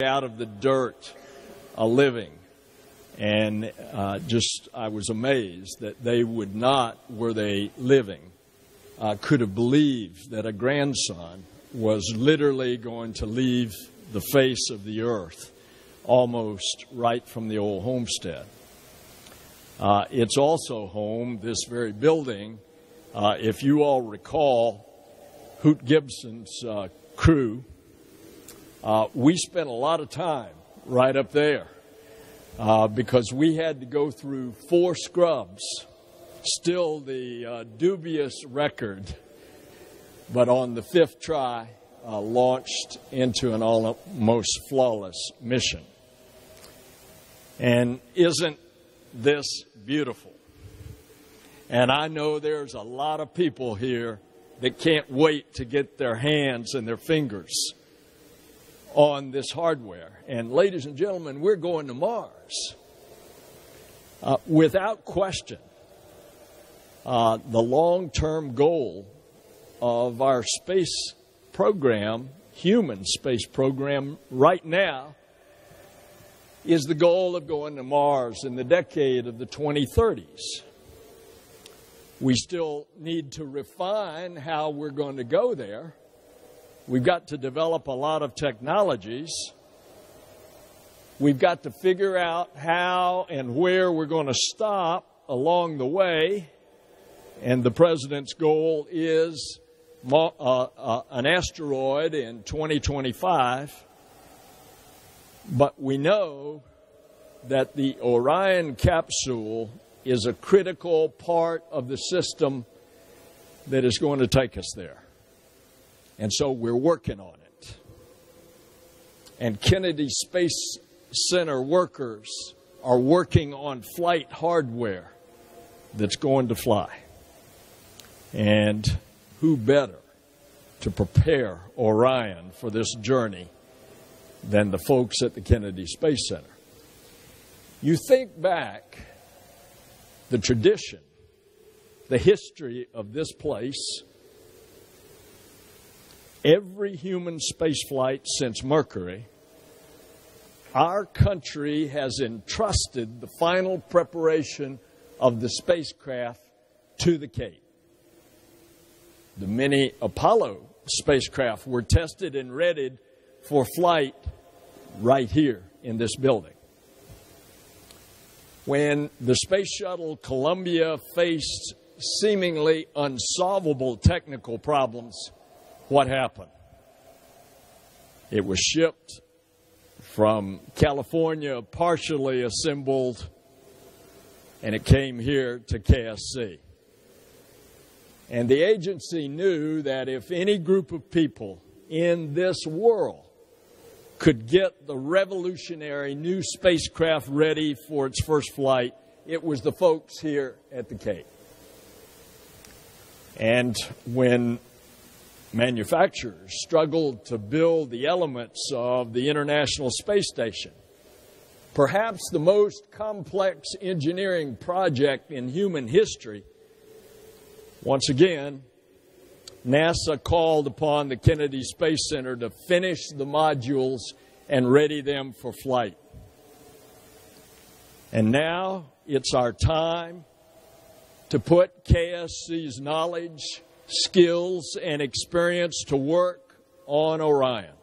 out of the dirt a living. And I was amazed that they would not, were they living, could have believed that a grandson was literally going to leave the face of the earth almost right from the old homestead. It's also home, this very building, if you all recall, Hoot Gibson's crew, we spent a lot of time right up there because we had to go through 4 scrubs, still the dubious record, but on the 5th try, launched into an almost flawless mission. And isn't this beautiful? And I know there's a lot of people here that can't wait to get their hands and their fingers on this hardware. And ladies and gentlemen, we're going to Mars. Without question, the long-term goal of our space program, human space program right now, is the goal of going to Mars in the decade of the 2030s. We still need to refine how we're going to go there. We've got to develop a lot of technologies. We've got to figure out how and where we're going to stop along the way. And the President's goal is an asteroid in 2025. But we know that the Orion capsule is a critical part of the system that is going to take us there. And so we're working on it. And Kennedy Space Center workers are working on flight hardware that's going to fly. And who better to prepare Orion for this journey than the folks at the Kennedy Space Center? You think back the tradition, the history of this place. Every human space flight since Mercury, our country has entrusted the final preparation of the spacecraft to the Cape. The many Apollo spacecraft were tested and readied for flight right here in this building. When the Space Shuttle Columbia faced seemingly unsolvable technical problems, what happened? It was shipped from California, partially assembled, and it came here to KSC. And the agency knew that if any group of people in this world could get the revolutionary new spacecraft ready for its first flight, it was the folks here at the Cape. And when manufacturers struggled to build the elements of the International Space Station, perhaps the most complex engineering project in human history, once again, NASA called upon the Kennedy Space Center to finish the modules and ready them for flight. And now it's our time to put KSC's knowledge, skills, and experience to work on Orion,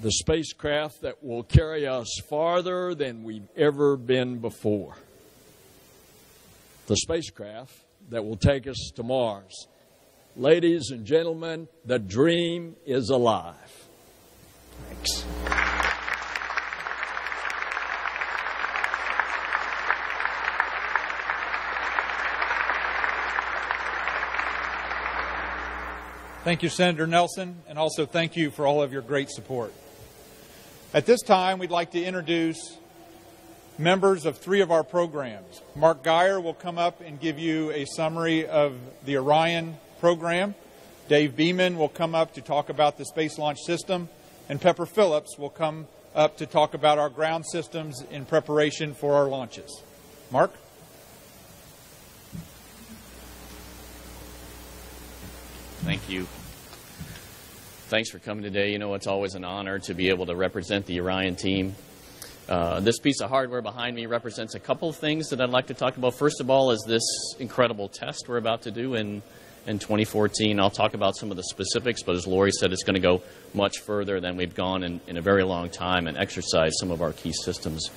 the spacecraft that will carry us farther than we've ever been before, the spacecraft that will take us to Mars. Ladies and gentlemen, the dream is alive. Thanks. Thank you, Senator Nelson, and also thank you for all of your great support. At this time, we'd like to introduce members of 3 of our programs. Mark Geyer will come up and give you a summary of the Orion program. Dave Beeman will come up to talk about the Space Launch System, and Pepper Phillips will come up to talk about our ground systems in preparation for our launches. Mark? Thank you. Thanks for coming today. You know, it's always an honor to be able to represent the Orion team. This piece of hardware behind me represents a couple of things that I'd like to talk about. First of all is this incredible test we're about to do in 2014. I'll talk about some of the specifics, but as Lori said, it's going to go much further than we've gone in a very long time and exercise some of our key systems.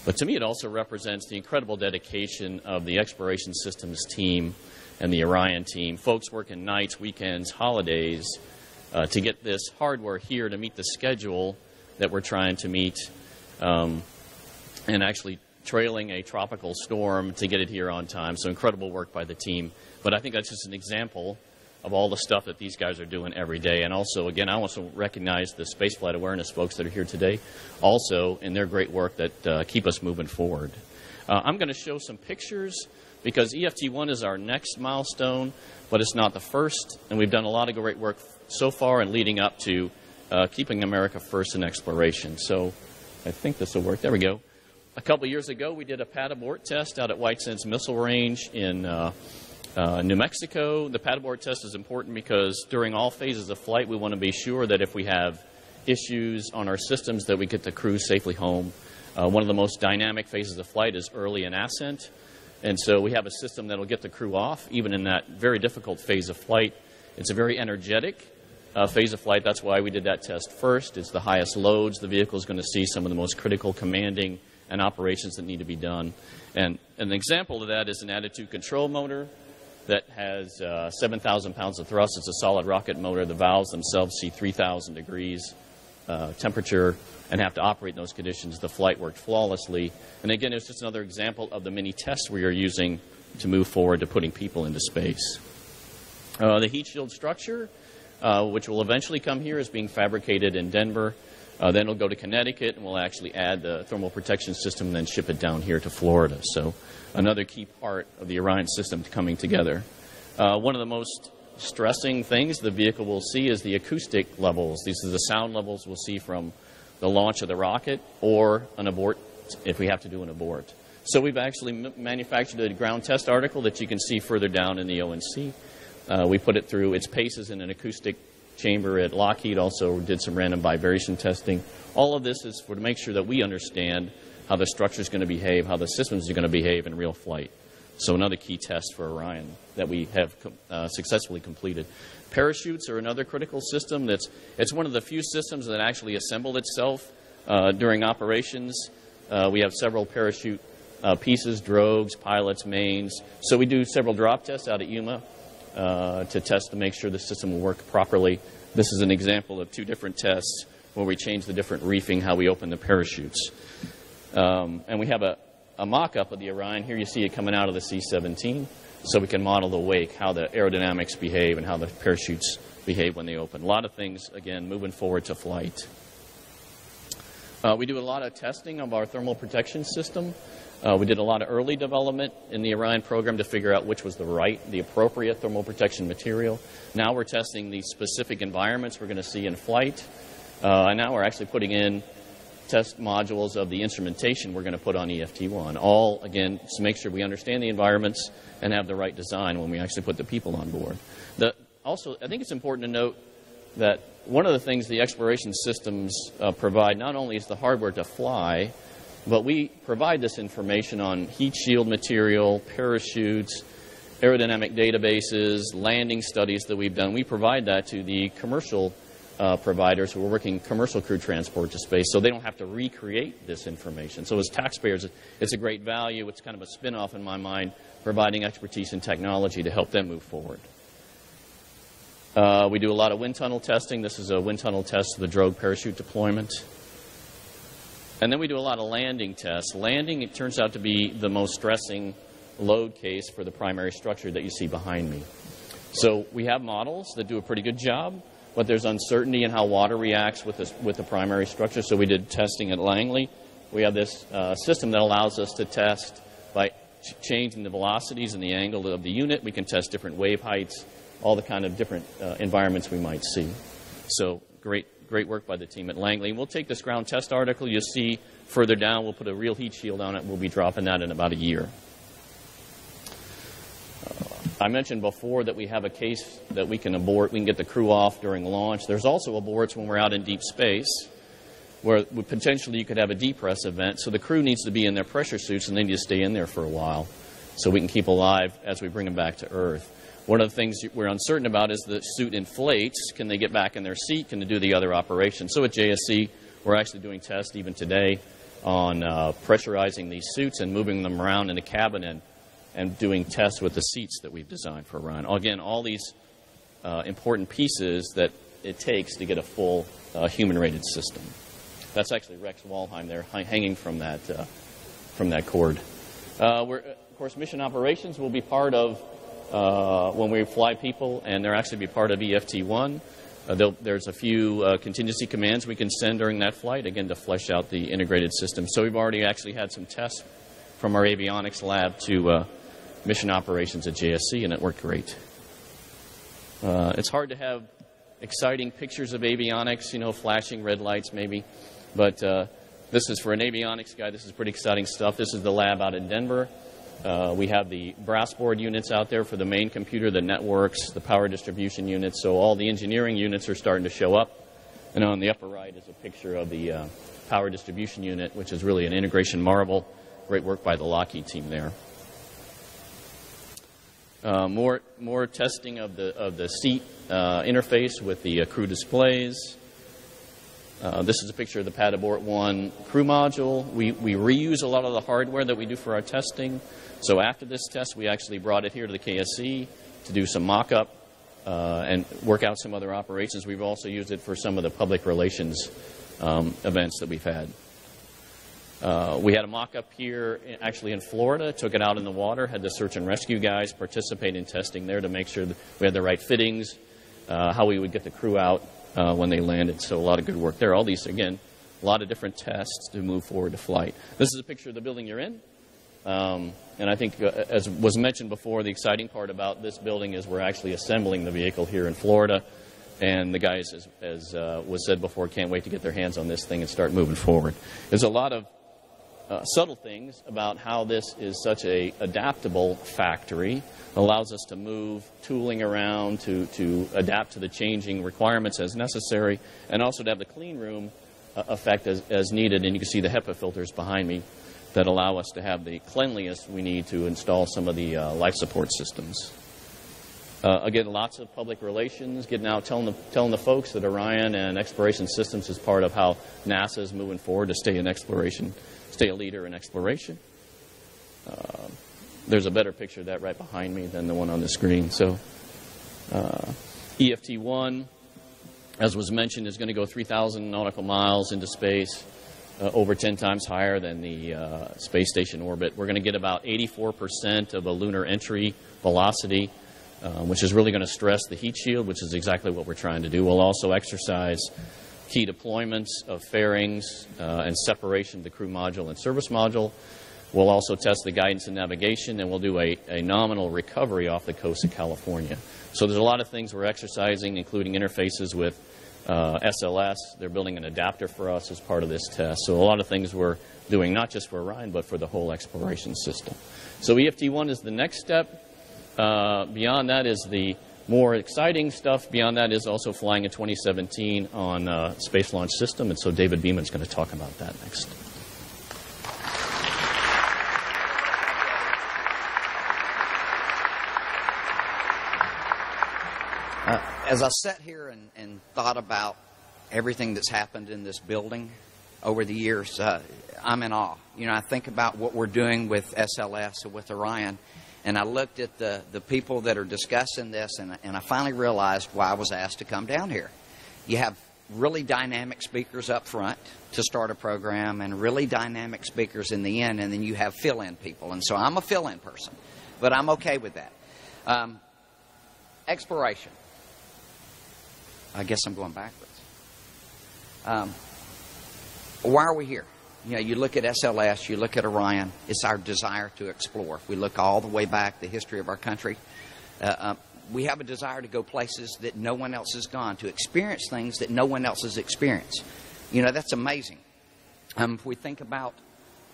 But to me, it also represents the incredible dedication of the Exploration Systems team and the Orion team. Folks working nights, weekends, holidays to get this hardware here to meet the schedule that we're trying to meet, and actually trailing a tropical storm to get it here on time. So incredible work by the team. But I think that's just an example of all the stuff that these guys are doing every day. And also, again, I also recognize the spaceflight awareness folks that are here today also in their great work that keep us moving forward. I'm going to show some pictures because EFT1 is our next milestone, but it's not the first. And we've done a lot of great work so far and leading up to keeping America first in exploration. So I think this will work. There we go. A couple years ago, we did a pad abort test out at White Sands Missile Range in New Mexico. The pad abort test is important because during all phases of flight, we want to be sure that if we have issues on our systems that we get the crew safely home. One of the most dynamic phases of flight is early in ascent. And so we have a system that will get the crew off, even in that very difficult phase of flight. It's a very energetic phase of flight. That's why we did that test first. It's the highest loads. The vehicle is going to see some of the most critical commanding and operations that need to be done. And an example of that is an attitude control motor that has 7,000 pounds of thrust. It's a solid rocket motor. The valves themselves see 3,000 degrees temperature and have to operate in those conditions. The flight worked flawlessly. And again, it's just another example of the many tests we are using to move forward to putting people into space. The heat shield structure, which will eventually come here, is being fabricated in Denver. Then it'll go to Connecticut, and we'll actually add the thermal protection system and then ship it down here to Florida. So another key part of the Orion system coming together. One of the most stressing things the vehicle will see is the acoustic levels. These are the sound levels we'll see from the launch of the rocket or an abort if we have to do an abort. So we've actually manufactured a ground test article that you can see further down in the ONC. We put it through its paces in an acoustic chamber at Lockheed, also did some random vibration testing. All of this is to make sure that we understand how the structure is going to behave, how the systems are going to behave in real flight. So another key test for Orion that we have successfully completed. Parachutes are another critical system. It's one of the few systems that actually assembled itself during operations. We have several parachute pieces, drogues, pilots, mains. So we do several drop tests out at Yuma to test to make sure the system will work properly. This is an example of two different tests where we change the different reefing, how we open the parachutes. And we have a mock-up of the Orion. Here you see it coming out of the C-17, so we can model the wake, how the aerodynamics behave and how the parachutes behave when they open. A lot of things, again, moving forward to flight. We do a lot of testing of our thermal protection system. We did a lot of early development in the Orion program to figure out which was the appropriate thermal protection material. Now we're testing the specific environments we're going to see in flight. And now we're actually putting in test modules of the instrumentation we're going to put on EFT1. All, again, to make sure we understand the environments and have the right design when we actually put the people on board. Also, I think it's important to note that one of the things the exploration systems provide not only is the hardware to fly, but we provide this information on heat shield material, parachutes, aerodynamic databases, landing studies that we've done. We provide that to the commercial providers who are working commercial crew transport to space, so they don't have to recreate this information. So as taxpayers, it's a great value. It's kind of a spin-off in my mind, providing expertise and technology to help them move forward. We do a lot of wind tunnel testing. This is a wind tunnel test of the drogue parachute deployment. And then we do a lot of landing tests. Landing, it turns out to be the most stressing load case for the primary structure that you see behind me. So we have models that do a pretty good job, but there's uncertainty in how water reacts with the primary structure. So we did testing at Langley. We have this system that allows us to test by changing the velocities and the angle of the unit. We can test different wave heights, all the kind of different environments we might see. So great work by the team at Langley. And we'll take this ground test article. You'll see further down, we'll put a real heat shield on it. We'll be dropping that in about a year. I mentioned before that we have a case that we can abort. We can get the crew off during launch. There's also aborts when we're out in deep space, where potentially you could have a depress event. So the crew needs to be in their pressure suits, and they need to stay in there for a while so we can keep alive as we bring them back to Earth. One of the things we're uncertain about is the suit inflates. Can they get back in their seat? Can they do the other operations? So at JSC, we're actually doing tests even today on pressurizing these suits and moving them around in the cabin and doing tests with the seats that we've designed for Orion. Again, all these important pieces that it takes to get a full human-rated system. That's actually Rex Walheim there hanging from that cord. Of course, mission operations will be part of when we fly people, and they'll actually be part of EFT-1. There's a few contingency commands we can send during that flight, again, to flesh out the integrated system. So we've already actually had some tests from our avionics lab to mission operations at JSC, and it worked great. It's hard to have exciting pictures of avionics, flashing red lights maybe, but this is for an avionics guy. This is pretty exciting stuff. This is the lab out in Denver. We have the brass board units out there for the main computer, the networks, the power distribution units. So all the engineering units are starting to show up. And on the upper right is a picture of the power distribution unit, which is really an integration marvel. Great work by the Lockheed team there. More testing of the seat interface with the crew displays. This is a picture of the Pad Abort 1 crew module. We reuse a lot of the hardware that we do for our testing. So after this test, we actually brought it here to the KSC to do some mock-up and work out some other operations. We've also used it for some of the public relations events that we've had. We had a mock-up here actually in Florida, took it out in the water, had the search and rescue guys participate in testing there to make sure that we had the right fittings, how we would get the crew out when they landed. So a lot of good work there. All these, again, a lot of different tests to move forward to flight. This is a picture of the building you're in. And I think, as was mentioned before, the exciting part about this building is we're actually assembling the vehicle here in Florida. And the guys, as was said before, can't wait to get their hands on this thing and start moving forward. There's a lot of subtle things about how this is such a adaptable factory. Allows us to move tooling around to adapt to the changing requirements as necessary, and also to have the clean room effect as needed. And you can see the HEPA filters behind me that allow us to have the cleanliness we need to install some of the life support systems. Again, lots of public relations, getting out, telling the folks that Orion and Exploration Systems is part of how NASA is moving forward to stay in exploration, stay a leader in exploration. There's a better picture of that right behind me than the one on the screen. So EFT-1, as was mentioned, is going to go 3,000 nautical miles into space, over 10 times higher than the space station orbit. We're going to get about 84% of a lunar entry velocity, which is really going to stress the heat shield, which is exactly what we're trying to do. We'll also exercise key deployments of fairings and separation of the crew module and service module. We'll also test the guidance and navigation, and we'll do a nominal recovery off the coast of California. So there's a lot of things we're exercising, including interfaces with SLS. They're building an adapter for us as part of this test. So a lot of things we're doing, not just for Orion, but for the whole exploration system. So EFT-1 is the next step. Beyond that is the more exciting stuff. Beyond that is also flying in 2017 on Space Launch System, and so David Beeman's going to talk about that next. As I sat here and thought about everything that's happened in this building over the years, I'm in awe. I think about what we're doing with SLS and with Orion, and I looked at the people that are discussing this, and I finally realized why I was asked to come down here. You have really dynamic speakers up front to start a program, and really dynamic speakers in the end, and then you have fill-in people. And so I'm a fill-in person, but I'm okay with that. Exploration. I guess I'm going backwards. Why are we here? You look at SLS, you look at Orion, it's our desire to explore. If we look all the way back, the history of our country, we have a desire to go places that no one else has gone, to experience things that no one else has experienced. That's amazing. If we think about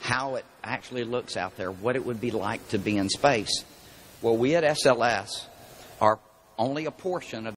how it actually looks out there, what it would be like to be in space, Well, we at SLS are only a portion of